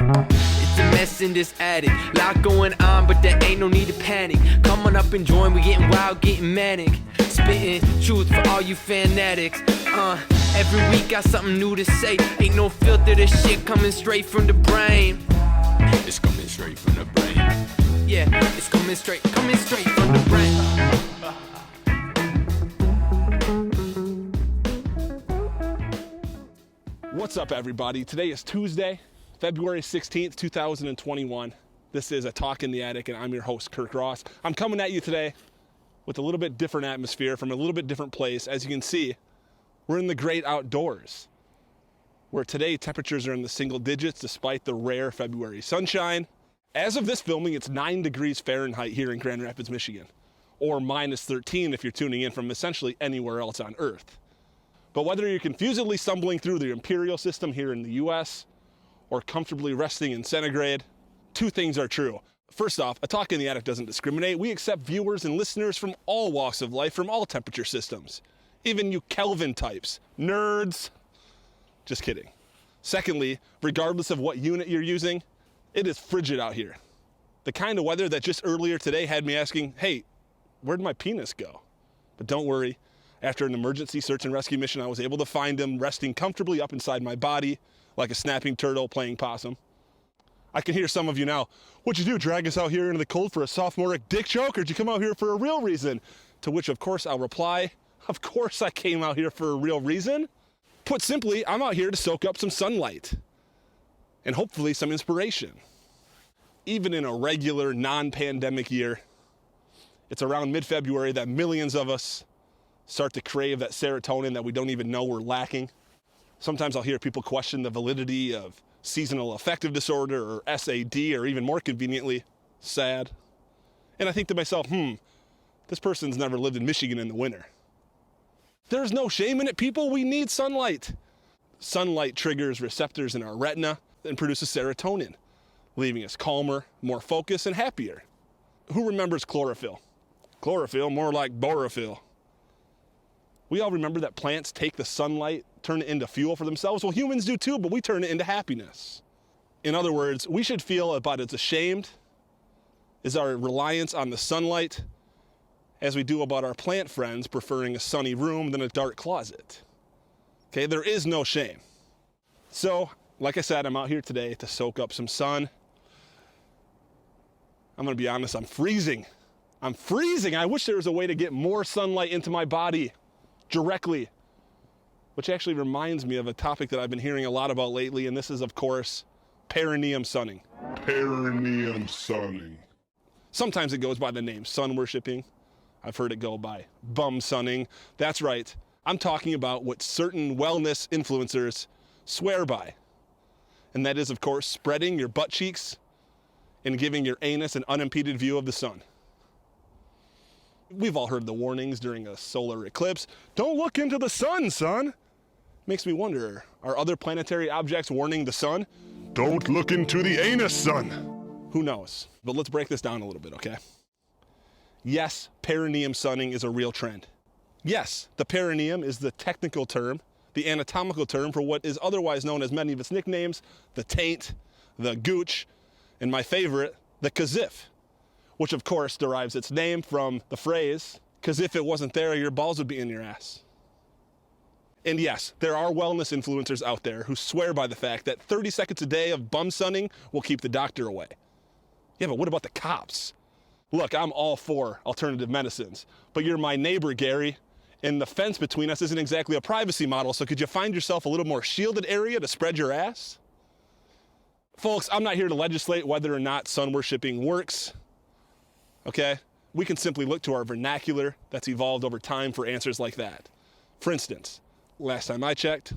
It's a mess in this attic, lot going on, but there ain't no need to panic. Come on up and join, we getting wild, getting manic. Spitting truth for all you fanatics. Every week got something new to say. Ain't no filter, this shit coming straight from the brain. It's coming straight from the brain. Yeah, it's coming straight from the brain. What's up, everybody? Today is Tuesday, February 16th, 2021. This is A Talk in the Attic, and I'm your host, Kirk Ross. I'm coming at you today with a little bit different atmosphere from a little bit different place. As you can see, we're in the great outdoors, where today temperatures are in the single digits despite the rare February sunshine. As of this filming, it's 9 degrees Fahrenheit here in Grand Rapids, Michigan, or minus 13 if you're tuning in from essentially anywhere else on Earth. But whether you're confusedly stumbling through the imperial system here in the US or comfortably resting in centigrade, two things are true. First off, A Talk in the Attic doesn't discriminate. We accept viewers and listeners from all walks of life, from all temperature systems. Even you Kelvin types, nerds. Just kidding. Secondly, regardless of what unit you're using, it is frigid out here. The kind of weather that just earlier today had me asking, hey, where'd my penis go? But don't worry. After an emergency search and rescue mission, I was able to find him resting comfortably up inside my body like a snapping turtle playing possum. I can hear some of you now, what'd you do, drag us out here into the cold for a sophomoric dick joke, or did you come out here for a real reason? To which, of course, I'll reply, of course I came out here for a real reason. Put simply, I'm out here to soak up some sunlight and hopefully some inspiration. Even in a regular, non-pandemic year, it's around mid-February that millions of us start to crave that serotonin that we don't even know we're lacking. Sometimes I'll hear people question the validity of seasonal affective disorder or SAD, or even more conveniently, SAD. And I think to myself, this person's never lived in Michigan in the winter. There's no shame in it, people. We need sunlight. Sunlight triggers receptors in our retina and produces serotonin, leaving us calmer, more focused, and happier. Who remembers chlorophyll? Chlorophyll, more like borophyll. We all remember that plants take the sunlight, turn it into fuel for themselves. Well, humans do too, but we turn it into happiness. In other words, we should feel about as ashamed as our reliance on the sunlight as we do about our plant friends preferring a sunny room than a dark closet. Okay, there is no shame. So, like I said, I'm out here today to soak up some sun. I'm gonna be honest, I'm freezing. I wish there was a way to get more sunlight into my body directly, which actually reminds me of a topic that I've been hearing a lot about lately, and this is, of course, perineum sunning. Perineum sunning. Sometimes it goes by the name sun worshipping. I've heard it go by bum sunning. That's right. I'm talking about what certain wellness influencers swear by. And that is, of course, spreading your butt cheeks and giving your anus an unimpeded view of the sun. We've all heard the warnings during a solar eclipse. Don't look into the sun, son. Makes me wonder, are other planetary objects warning the sun? Don't look into the anus, son. Who knows? But let's break this down a little bit, okay? Yes, perineum sunning is a real trend. Yes, the perineum is the technical term, the anatomical term for what is otherwise known as many of its nicknames, the taint, the gooch, and my favorite, the kazif, which of course derives its name from the phrase, "'cause if it wasn't there, your balls would be in your ass." And yes, there are wellness influencers out there who swear by the fact that 30 seconds a day of bum sunning will keep the doctor away. Yeah, but what about the cops? Look, I'm all for alternative medicines, but you're my neighbor, Gary, and the fence between us isn't exactly a privacy model, so could you find yourself a little more shielded area to spread your ass? Folks, I'm not here to legislate whether or not sun worshipping works. Okay? We can simply look to our vernacular that's evolved over time for answers like that. For instance, last time I checked,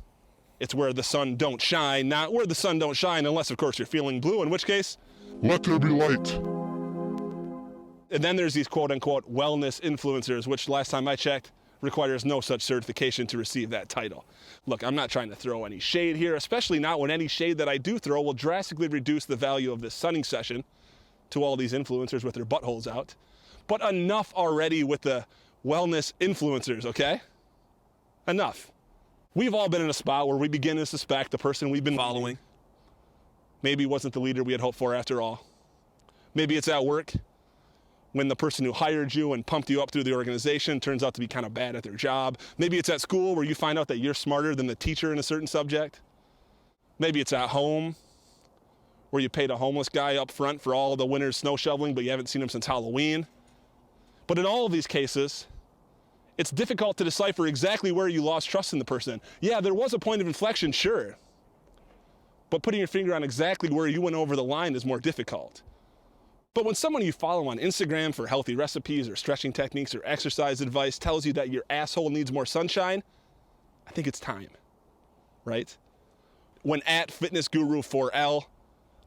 it's where the sun don't shine, not where the sun don't shine, unless of course you're feeling blue, in which case, let there be light. And then there's these quote unquote wellness influencers, which last time I checked, requires no such certification to receive that title. Look, I'm not trying to throw any shade here, especially not when any shade that I do throw will drastically reduce the value of this sunning session to all these influencers with their buttholes out. But enough already with the wellness influencers, okay? Enough. We've all been in a spot where we begin to suspect the person we've been following maybe wasn't the leader we had hoped for after all. Maybe it's at work when the person who hired you and pumped you up through the organization turns out to be kind of bad at their job. Maybe it's at school where you find out that you're smarter than the teacher in a certain subject. Maybe it's at home where you paid a homeless guy up front for all the winter's snow shoveling, but you haven't seen him since Halloween. But in all of these cases, it's difficult to decipher exactly where you lost trust in the person. Yeah, there was a point of inflection, sure. But putting your finger on exactly where you went over the line is more difficult. But when someone you follow on Instagram for healthy recipes or stretching techniques or exercise advice tells you that your asshole needs more sunshine, I think it's time, right? When @FitnessGuru4L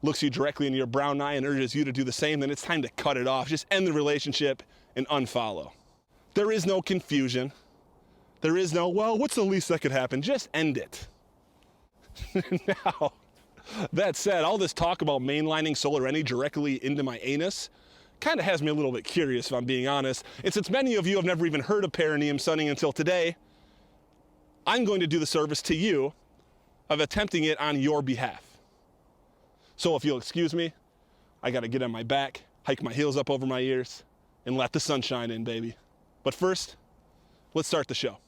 looks you directly in your brown eye and urges you to do the same, then it's time to cut it off. Just end the relationship and unfollow. There is no confusion. There is no, well, what's the least that could happen? Just end it. Now, that said, all this talk about mainlining solar energy directly into my anus kind of has me a little bit curious, if I'm being honest. And since many of you have never even heard of perineum sunning until today, I'm going to do the service to you of attempting it on your behalf. So if you'll excuse me, I got to get on my back, hike my heels up over my ears, and let the sunshine in, baby. But first, let's start the show.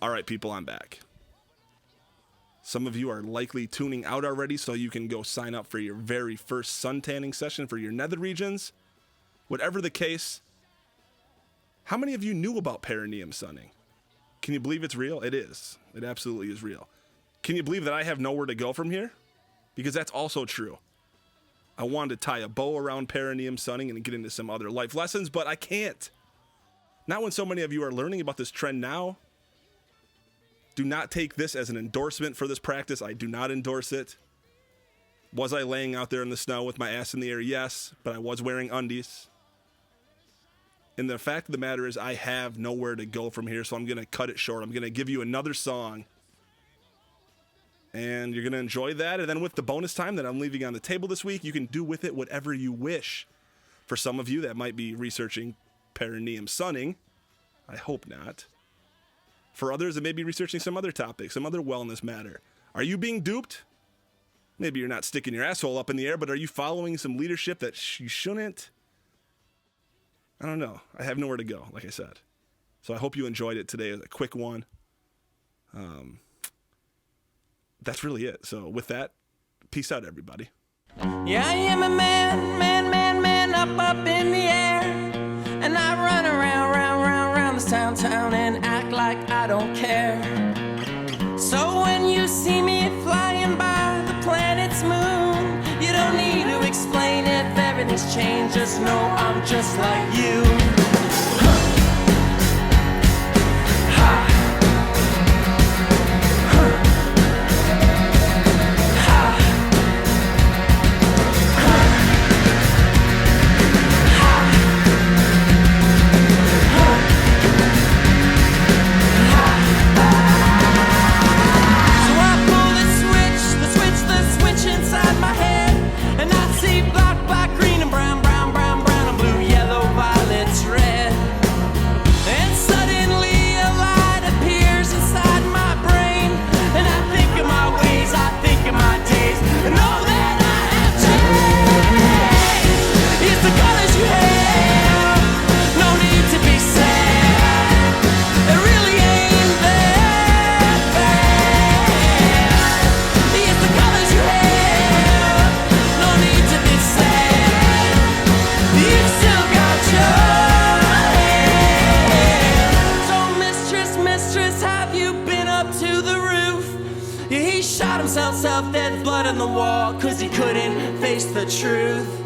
All right, people, I'm back. Some of you are likely tuning out already, so you can go sign up for your very first sun tanning session for your nether regions. Whatever the case, how many of you knew about perineum sunning? Can you believe it's real? It is. It absolutely is real. Can you believe that I have nowhere to go from here? Because that's also true. I wanted to tie a bow around perineum sunning and get into some other life lessons, but I can't. Not when so many of you are learning about this trend now. Do not take this as an endorsement for this practice. I do not endorse it. Was I laying out there in the snow with my ass in the air? Yes, but I was wearing undies. And the fact of the matter is I have nowhere to go from here, so I'm going to cut it short. I'm going to give you another song. And you're going to enjoy that. And then with the bonus time that I'm leaving on the table this week, you can do with it whatever you wish. For some of you, that might be researching perineum sunning. I hope not. For others, it may be researching some other topic, some other wellness matter. Are you being duped? Maybe you're not sticking your asshole up in the air, but are you following some leadership that you shouldn't? I don't know. I have nowhere to go, like I said. So I hope you enjoyed it today as a quick one. That's really it. So with that, peace out, everybody. Yeah, I am a man, up in the air. And I run around this town and act like I don't care. So when you see me flying by the planet's moon, you don't need to explain if everything's changed, just know I'm just like you. Shot himself, self-dead, blood on the wall, 'cause he couldn't face the truth.